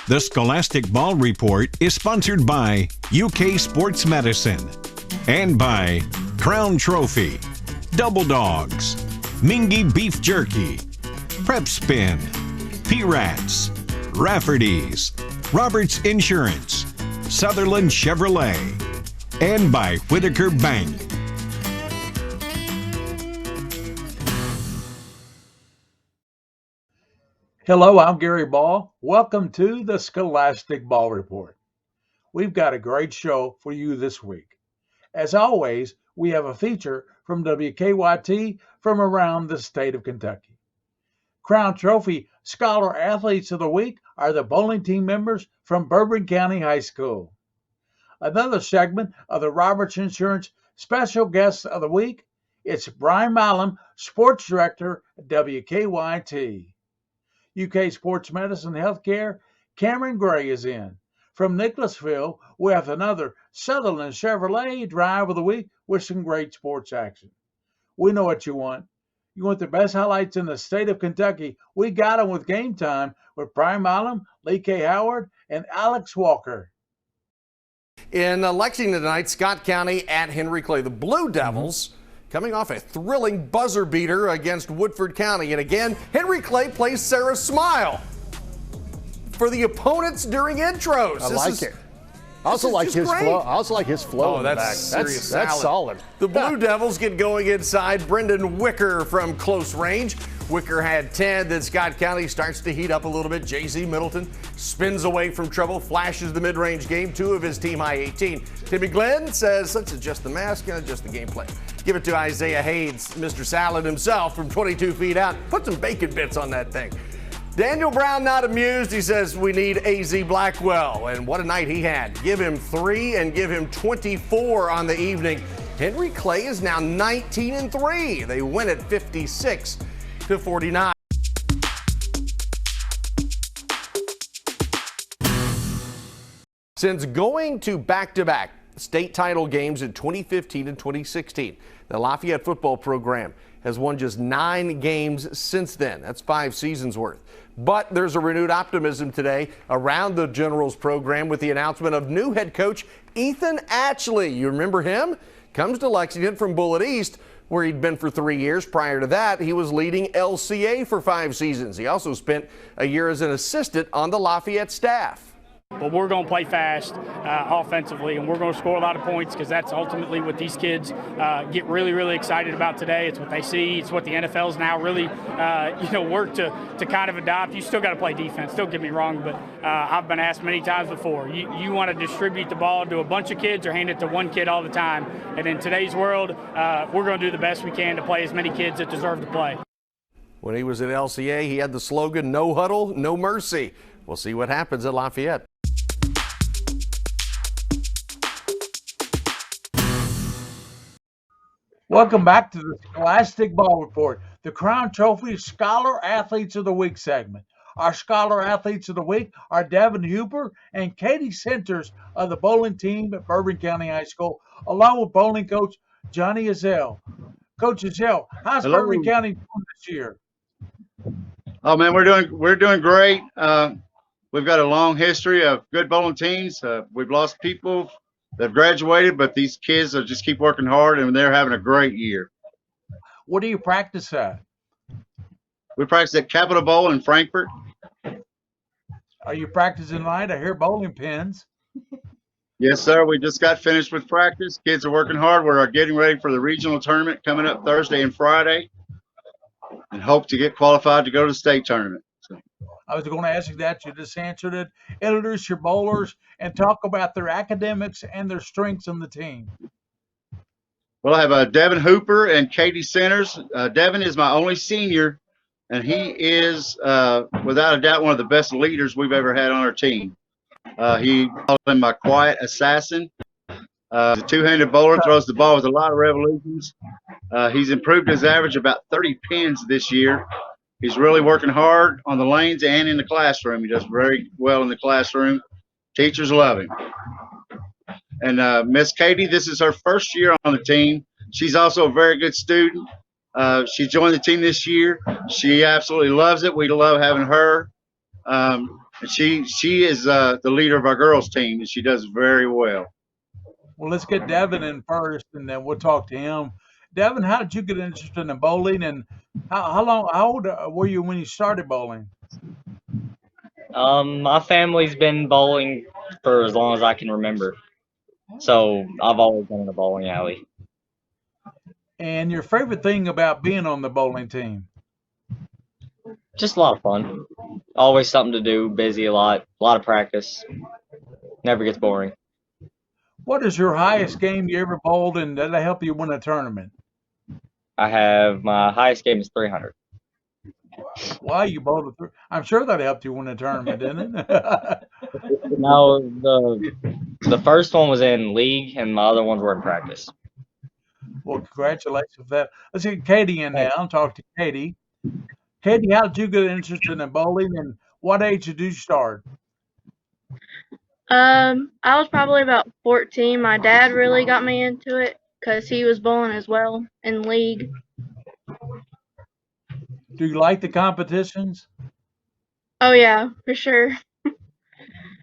The Scholastic Ball Report is sponsored by UK Sports Medicine and by Crown Trophy, Double Dogs, Mingy Beef Jerky, Prep Spin, P-Rats, Rafferty's, Roberts Insurance, Southerland Chevrolet, and by Whitaker Bank. Hello, I'm Gary Ball. Welcome to the Scholastic Ball Report. We've got a great show for you this week. As always, we have a feature from WKYT from around the state of Kentucky. Crown Trophy Scholar Athletes of the Week are the bowling team members from Bourbon County High School. Another segment of the Roberts Insurance Special Guest of the Week, it's Brian Milam, Sports Director at WKYT. UK Sports Medicine Healthcare, Cameron Gray is in. From Nicholasville, we have another Southerland Chevrolet Drive of the Week with some great sports action. We know what you want. You want the best highlights in the state of Kentucky. We got them with Game Time with Brian Milam, Lee K. Howard, and Alex Walker. In Lexington tonight, Scott County at Henry Clay. The Blue Devils coming off a thrilling buzzer beater against Woodford County. And again, Henry Clay plays Sarah Smile for the opponents during intros. I like it. I also like his flow. I also like his flow. Oh, that's serious. That's solid. The Blue Devils get going inside. Brendan Wicker from close range. Wicker had 10. Then Scott County starts to heat up a little bit. J.Z. Middleton spins away from trouble, flashes the mid-range game, 2 of his team high 18. Timmy Glenn says, let's adjust the mask and adjust the gameplay. Give it to Isaiah Hayes, Mr. Salad himself from 22 feet out. Put some bacon bits on that thing. Daniel Brown not amused. He says we need A.Z. Blackwell, and what a night he had. Give him 3 and give him 24 on the evening. Henry Clay is now 19-3. They win at 56-49. Since going to back-to-back state title games in 2015 and 2016, the Lafayette football program has won just 9 games since then. That's 5 seasons worth. But there's a renewed optimism today around the Generals program with the announcement of new head coach Ethan Atchley. You remember him? Comes to Lexington from Bullitt East, where he'd been for 3 years. Prior to that, he was leading LCA for 5 seasons. He also spent a year as an assistant on the Lafayette staff. But we're going to play fast offensively, and we're going to score a lot of points because that's ultimately what these kids get really, really excited about today. It's what they see. It's what the NFL's now really, work to kind of adopt. You still got to play defense. Don't get me wrong, but I've been asked many times before, you want to distribute the ball to a bunch of kids or hand it to one kid all the time. And in today's world, we're going to do the best we can to play as many kids that deserve to play. When he was at LCA, he had the slogan, no huddle, no mercy. We'll see what happens at Lafayette. Welcome back to the Scholastic Ball Report, the Crown Trophy Scholar Athletes of the Week segment. Our Scholar Athletes of the Week are Devin Hooper and Katie Centers of the bowling team at Bourbon County High School, along with bowling coach Johnny Azell. Coach Azell, how's Bourbon County doing this year? Oh man, we're doing great. We've got a long history of good bowling teams. We've lost people that have graduated, but these kids just keep working hard, and they're having a great year. What do you practice at? We practice at Capitol Bowl in Frankfort. Are you practicing tonight? I hear bowling pins. Yes, sir. We just got finished with practice. Kids are working hard. We're getting ready for the regional tournament coming up Thursday and Friday, and hope to get qualified to go to the state tournament. So. I was going to ask you that. You just answered it. Introduce your bowlers and talk about their academics and their strengths on the team. Well, I have Devin Hooper and Katie Centers. Devin is my only senior, and he is, without a doubt, one of the best leaders we've ever had on our team. He calls him my quiet assassin. He's a two-handed bowler, throws the ball with a lot of revolutions. He's improved his average about 30 pins this year. He's really working hard on the lanes and in the classroom. He does very well in the classroom. Teachers love him. And Miss Katie, this is her first year on the team. She's also a very good student. She joined the team this year. She absolutely loves it. We love having her. And she is the leader of our girls team, and she does very well. Well, let's get Devin in first, and then we'll talk to him. Devin, how did you get interested in bowling, and how old were you when you started bowling? My family's been bowling for as long as I can remember. So I've always been in a bowling alley. And your favorite thing about being on the bowling team? Just a lot of fun. Always something to do, busy a lot of practice. Never gets boring. What is your highest game you ever bowled, and did that help you win a tournament? I have my highest game is 300. Why you bowled a three? I'm sure that helped you win a tournament, didn't it? No, the first one was in league, and my other ones were in practice. Well, congratulations for that. Let's get Katie in now and talk to Katie. Katie, how did you get interested in bowling, and what age did you start? I was probably about 14. My dad really got me into it because he was bowling as well in league. Do you like the competitions? Oh yeah, for sure.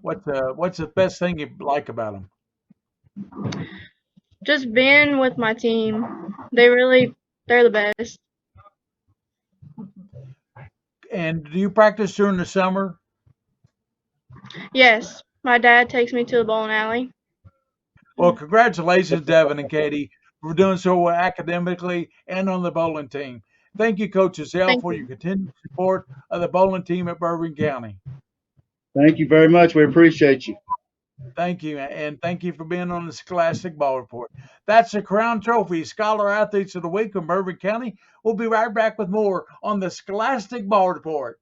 What's the best thing you like about them? Just being with my team. They're the best. And do you practice during the summer? Yes, my dad takes me to the bowling alley. Well, congratulations, Devin and Katie, for doing so well academically and on the bowling team. Thank you, Coach Azell, Thank for you. your continued support of the bowling team at Bourbon County. Thank you very much. We appreciate you. Thank you, and thank you for being on the Scholastic Ball Report. That's the Crown Trophy Scholar Athletes of the Week from Bourbon County. We'll be right back with more on the Scholastic Ball Report.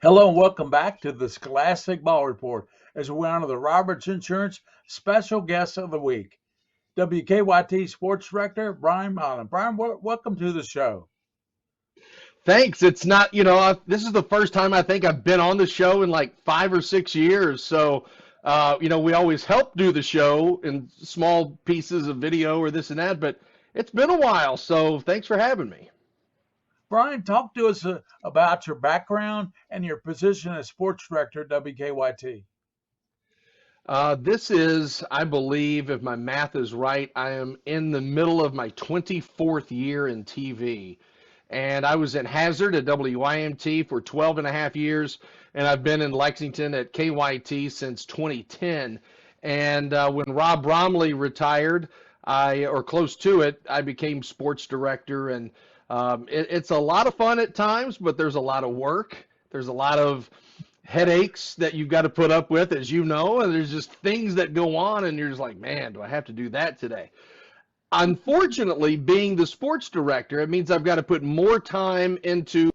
Hello and welcome back to the Scholastic Ball Report as we honor the Roberts Insurance Special Guest of the Week, WKYT Sports Director Brian Milam. Brian, welcome to the show. Thanks. It's not, this is the first time I think I've been on the show in like 5 or 6 years. So, we always help do the show in small pieces of video or this and that, but it's been a while. So thanks for having me. Brian, talk to us about your background and your position as sports director at WKYT. This is, I believe, if my math is right, I am in the middle of my 24th year in TV. And I was in Hazard at WYMT for 12 and a half years, and I've been in Lexington at KYT since 2010. And when Rob Bromley retired, or close to it, I became sports director, and it's a lot of fun at times, but there's a lot of work. There's a lot of headaches that you've got to put up with, as you know, and there's just things that go on, and you're just like, man, do I have to do that today? Unfortunately, being the sports director, it means I've got to put more time into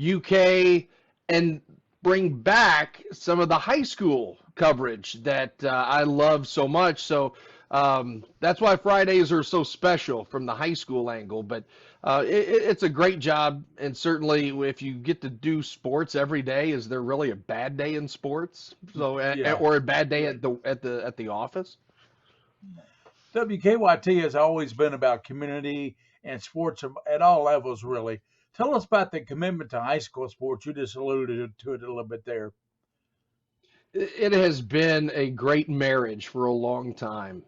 UK and bring back some of the high school coverage that I love so much. So that's why Fridays are so special from the high school angle. But it's a great job, and certainly if you get to do sports every day, is there really a bad day in sports? So or a bad day at the office? WKYT has always been about community and sports at all levels, really. Tell us about the commitment to high school sports. You just alluded to it a little bit there. It has been a great marriage for a long time.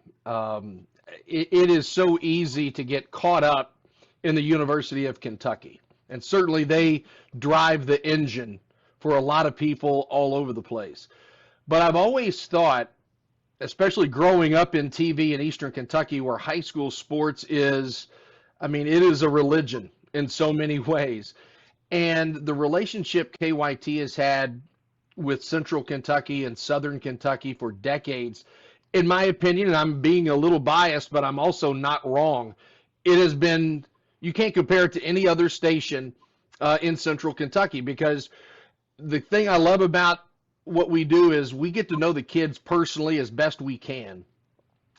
It is so easy to get caught up in the University of Kentucky, and certainly they drive the engine for a lot of people all over the place. But I've always thought, especially growing up in TV in Eastern Kentucky, where high school sports is, it is a religion in so many ways. And the relationship KYT has had with Central Kentucky and Southern Kentucky for decades, in my opinion, and I'm being a little biased, but I'm also not wrong, it has been, you can't compare it to any other station in Central Kentucky, because the thing I love about what we do is we get to know the kids personally as best we can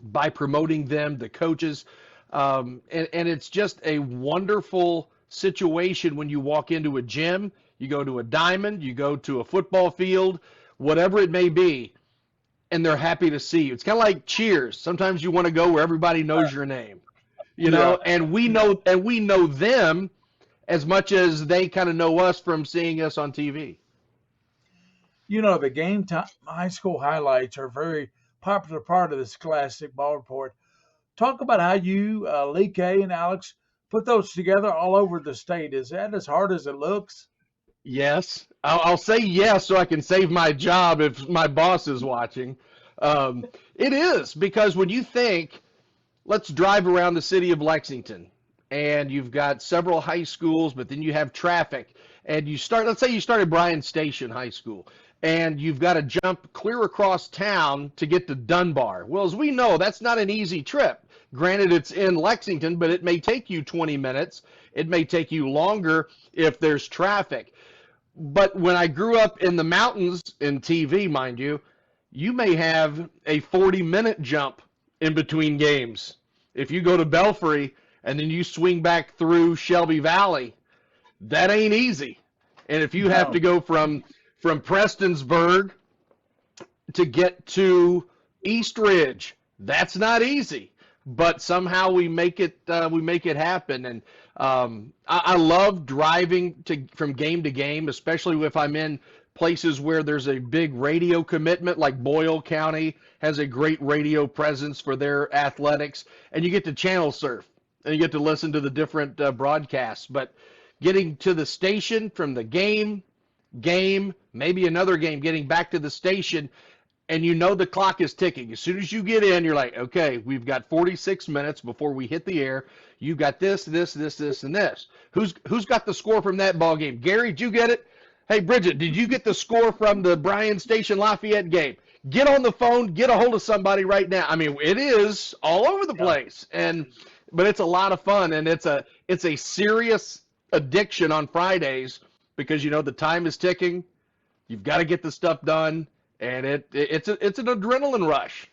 by promoting them, the coaches, and it's just a wonderful situation when you walk into a gym, you go to a diamond, you go to a football field, whatever it may be, and they're happy to see you. It's kind of like Cheers. Sometimes you want to go where everybody knows your name. you know, and we know them as much as they kind of know us from seeing us on TV. You know, the game time high school highlights are a very popular part of the Scholastic Ball Report. Talk about how you, Lee K and Alex, put those together all over the state. Is that as hard as it looks? Yes, I'll say yes so I can save my job if my boss is watching. It is, because when you think, let's drive around the city of Lexington, and you've got several high schools, but then you have traffic, and let's say you start at Bryan Station High School, and you've got to jump clear across town to get to Dunbar. Well, as we know, that's not an easy trip. Granted, it's in Lexington, but it may take you 20 minutes. It may take you longer if there's traffic. But when I grew up in the mountains, in TV, mind you, you may have a 40-minute jump in between games. If you go to Belfry and then you swing back through Shelby Valley, that ain't easy. And if you have to go from Prestonsburg to get to East Ridge, that's not easy. But somehow we make it happen. And I love driving from game to game, especially if I'm in places where there's a big radio commitment, like Boyle County has a great radio presence for their athletics, and you get to channel surf and you get to listen to the different broadcasts. But getting to the station from the game, maybe another game, getting back to the station, and you know the clock is ticking. As soon as you get in, you're like, okay, we've got 46 minutes before we hit the air. You got this, and this. Who's got the score from that ball game? Gary, did you get it? Hey, Bridget, did you get the score from the Bryan Station Lafayette game? Get on the phone, get a hold of somebody right now. I mean, it is all over the place, but it's a lot of fun, and it's a serious addiction on Fridays because, you know, the time is ticking. You've got to get the stuff done. And it's an adrenaline rush.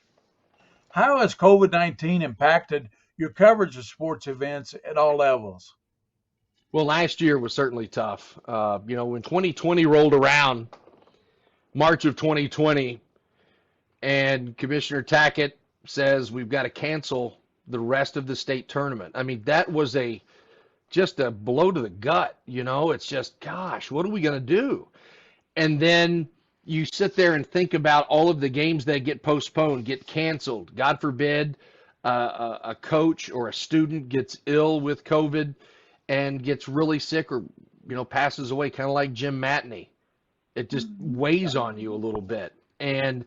How has COVID-19 impacted your coverage of sports events at all levels? Well, last year was certainly tough. You know, when 2020 rolled around, March of 2020, and Commissioner Tackett says we've got to cancel the rest of the state tournament. I mean, that was just a blow to the gut. You know, it's just, gosh, what are we going to do? And then you sit there and think about all of the games that get postponed, get canceled. God forbid a coach or a student gets ill with COVID and gets really sick or, you know, passes away, kind of like Jim Matney. It just weighs on you a little bit. And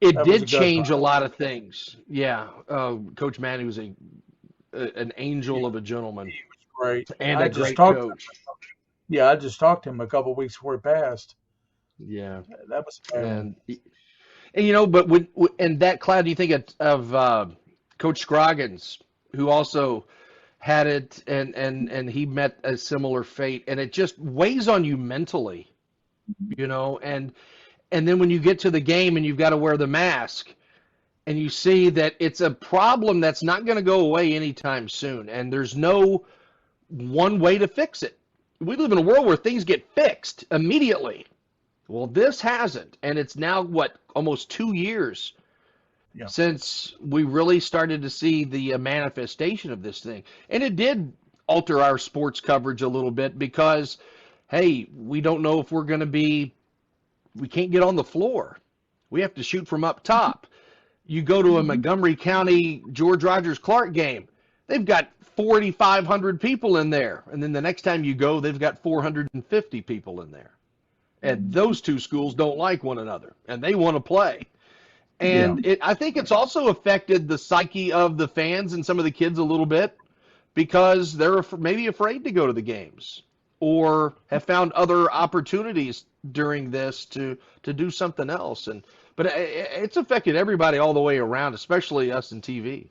it did change a lot of things. Yeah. Coach Matney was an angel of a gentleman. He was great. And a great coach. I just talked to him a couple of weeks before he passed. Yeah, that was and you know, but and that cloud, you think of Coach Scroggins, who also had it, and he met a similar fate, and it just weighs on you mentally, you know, and then when you get to the game and you've got to wear the mask, and you see that it's a problem that's not going to go away anytime soon, and there's no one way to fix it. We live in a world where things get fixed immediately. Well, this hasn't, and it's now, almost 2 years since we really started to see the manifestation of this thing. And it did alter our sports coverage a little bit because, hey, we don't know if we can't get on the floor. We have to shoot from up top. You go to a Montgomery County George Rogers Clark game, they've got 4,500 people in there. And then the next time you go, they've got 450 people in there. And those two schools don't like one another, and they want to play. And I think it's also affected the psyche of the fans and some of the kids a little bit because they're maybe afraid to go to the games or have found other opportunities during this to do something else. But it's affected everybody all the way around, especially us in TV.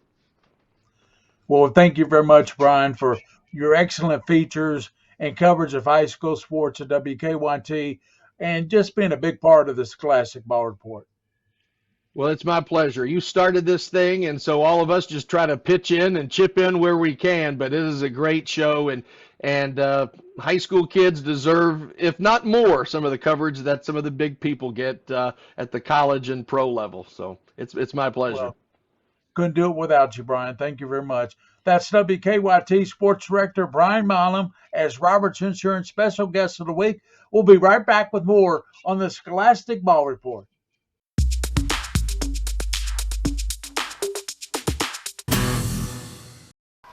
Well, thank you very much, Brian, for your excellent features and coverage of high school sports at WKYT and just being a big part of the Scholastic Ball Report. Well, it's my pleasure. You started this thing, and so all of us just try to pitch in and chip in where we can, but it is a great show, and high school kids deserve, if not more, some of the coverage that some of the big people get at the college and pro level. So it's my pleasure. Well, Couldn't do it without you, Brian. Thank you very much. That's WKYT Sports Director Brian Milam as Roberts Insurance Special Guest of the Week. We'll be right back with more on the Scholastic Ball Report.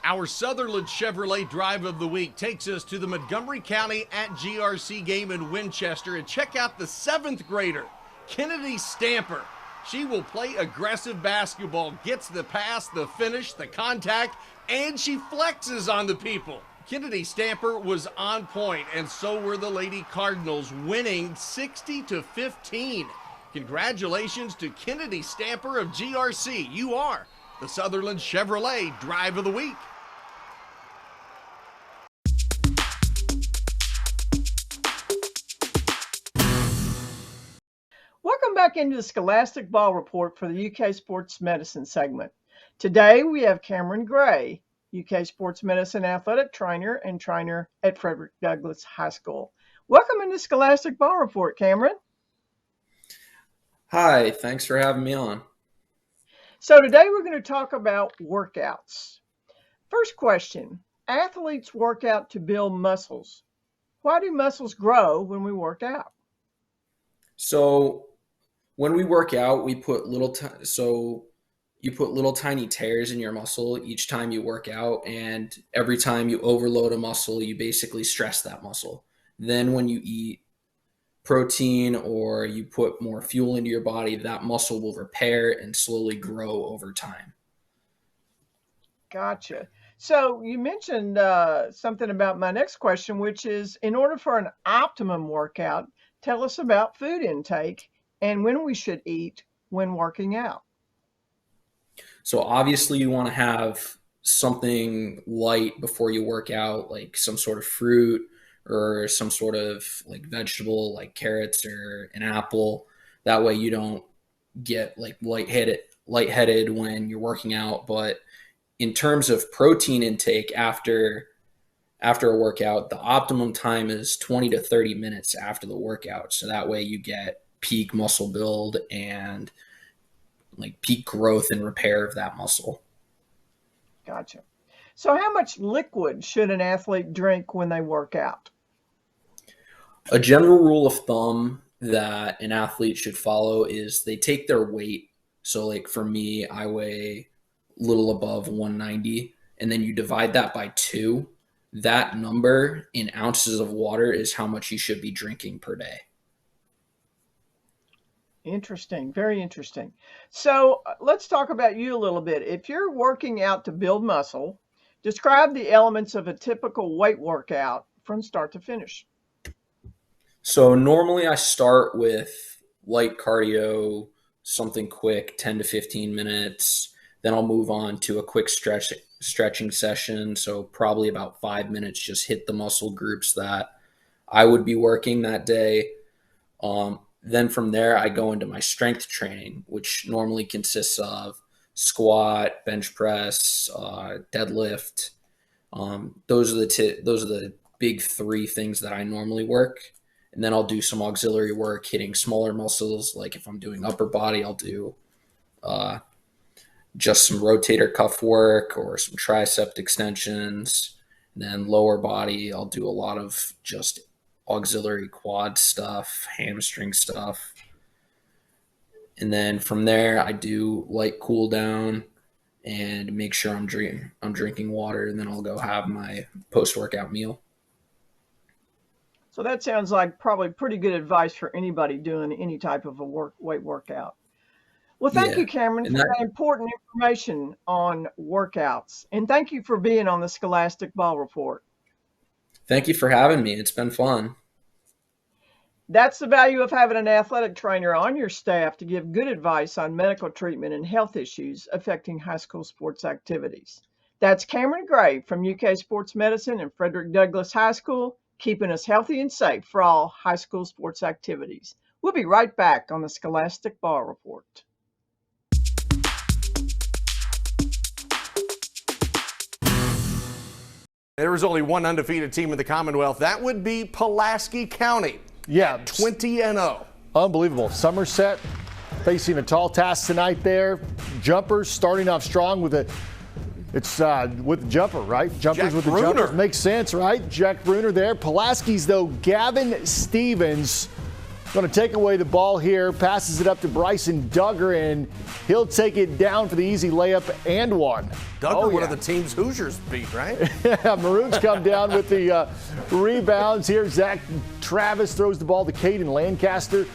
Our Southerland Chevrolet Drive of the Week takes us to the Montgomery County at GRC game in Winchester and check out the 7th grader, Kennedy Stamper. She will play aggressive basketball, gets the pass, the finish, the contact, and she flexes on the people. Kennedy Stamper was on point, and so were the Lady Cardinals, winning 60-15. Congratulations to Kennedy Stamper of GRC. You are the Southerland Chevrolet Drive of the Week. Welcome back into the Scholastic Ball Report for the UK Sports Medicine segment. Today we have Cameron Gray, UK Sports Medicine Athletic Trainer and Trainer at Frederick Douglass High School. Welcome into Scholastic Ball Report, Cameron. Hi, thanks for having me on. So today we're going to talk about workouts. First question, athletes work out to build muscles. Why do muscles grow when we work out? So when we work out, we put you put little tiny tears in your muscle each time you work out, and every time you overload a muscle, you basically stress that muscle. Then when you eat protein or you put more fuel into your body, that muscle will repair and slowly grow over time. Gotcha. So you mentioned something about my next question, which is, in order for an optimum workout, tell us about food intake and when we should eat when working out. So obviously you want to have something light before you work out, like some sort of fruit or some sort of like vegetable, like carrots or an apple. That way you don't get like lightheaded when you're working out. But in terms of protein intake after a workout, the optimum time is 20 to 30 minutes after the workout. So that way you get peak muscle build and like peak growth and repair of that muscle. Gotcha. So how much liquid should an athlete drink when they work out? A general rule of thumb that an athlete should follow is they take their weight. So like for me, I weigh a little above 190, and then you divide that by 2. That number in ounces of water is how much you should be drinking per day. Interesting. Very interesting. So let's talk about you a little bit. If you're working out to build muscle, describe the elements of a typical weight workout from start to finish. So normally I start with light cardio, something quick, 10 to 15 minutes. Then I'll move on to a quick stretching session. So probably about 5 minutes, just hit the muscle groups that I would be working that day. Then from there, I go into my strength training, which normally consists of squat, bench press, deadlift. Those are the big 3 things that I normally work. And then I'll do some auxiliary work, hitting smaller muscles. Like if I'm doing upper body, I'll do just some rotator cuff work or some tricep extensions. And then lower body, I'll do a lot of just auxiliary quad stuff, hamstring stuff. And then from there, I do light cool down and make sure I'm drinking water, and then I'll go have my post-workout meal. So that sounds like probably pretty good advice for anybody doing any type of a weight workout. Well, thank you, Cameron, for that important information on workouts. And thank you for being on the Scholastic Ball Report. Thank you for having me. It's been fun. That's the value of having an athletic trainer on your staff to give good advice on medical treatment and health issues affecting high school sports activities. That's Cameron Gray from UK Sports Medicine and Frederick Douglass High School, keeping us healthy and safe for all high school sports activities. We'll be right back on the Scholastic Ball Report. There is only one undefeated team in the Commonwealth. That would be Pulaski County. Yeah. 20-0. Unbelievable. Somerset facing a tall task tonight there. Jumpers starting off strong with with the jumper, right? Jumpers Jack with Bruner. the jumpers. Makes sense, right? Jack Bruner there. Pulaski's, though, Gavin Stevens going to take away the ball here. Passes it up to Bryson Duggar, and he'll take it down for the easy layup and one. Duggar, one of the teams Hoosiers beat, right? Yeah, Maroons come down with the rebounds here. Zach Travis throws the ball to Caden Lancaster.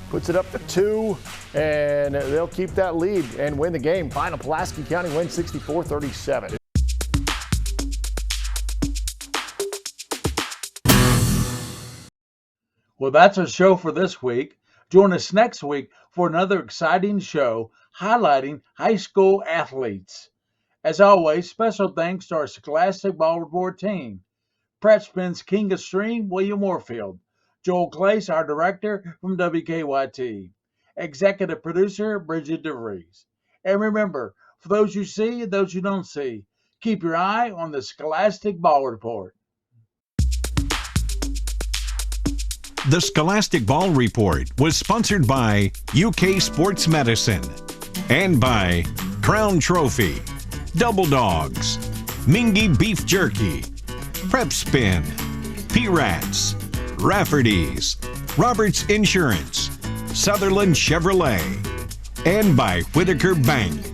Puts it up to 2, and they'll keep that lead and win the game. Final Pulaski County wins 64-37. Well, that's our show for this week. Join us next week for another exciting show highlighting high school athletes. As always, special thanks to our Scholastic Ball Report team. Prep Spin's King of Stream, William Warfield. Joel Clace, our director from WKYT. Executive producer, Bridget DeVries. And remember, for those you see and those you don't see, keep your eye on the Scholastic Ball Report. The Scholastic Ball Report was sponsored by UK Sports Medicine and by Crown Trophy, Double Dogs, Mingy Beef Jerky, Prep Spin, P-Rats, Rafferty's, Roberts Insurance, Southerland Chevrolet, and by Whitaker Bank.